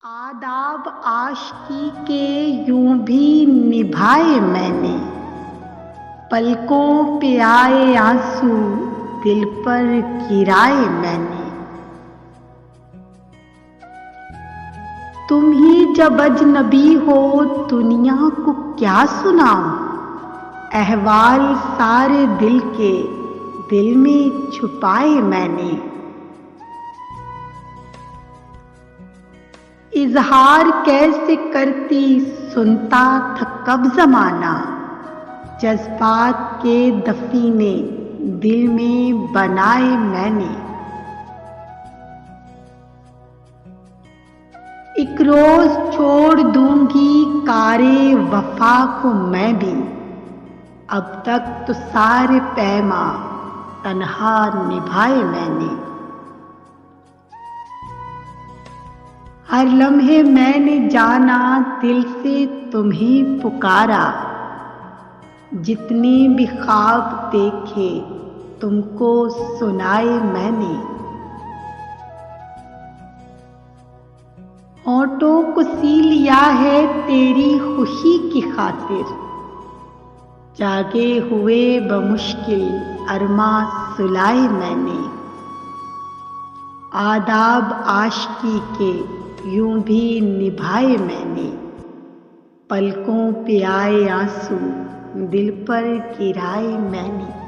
आदाब आशिकी के यूं भी निभाए मैंने, पलकों पे आए आंसू दिल पर गिराए मैंने। तुम ही जब अजनबी हो दुनिया को क्या सुनाऊं, अहवाल सारे दिल के दिल में छुपाए मैंने। इजहार कैसे करती सुनता था कब जमाना, जज्बात के दफीने दिल में बनाए मैंने। एक रोज छोड़ दूंगी कारे वफा को मैं भी, अब तक तो सारे पैमा तन्हा निभाए मैंने। हर लम्हे मैंने जाना दिल से तुम्हें पुकारा, जितने भी ख्वाब देखे तुमको सुनाए मैंने। होठों को सी लिया है तेरी खुशी की खातिर, जागे हुए बमुश्किल अरमा सुलाए मैंने। आदाब आशिकी के यूं भी निभाए मैंने, पलकों पे आए आंसू दिल पर गिराए मैंने।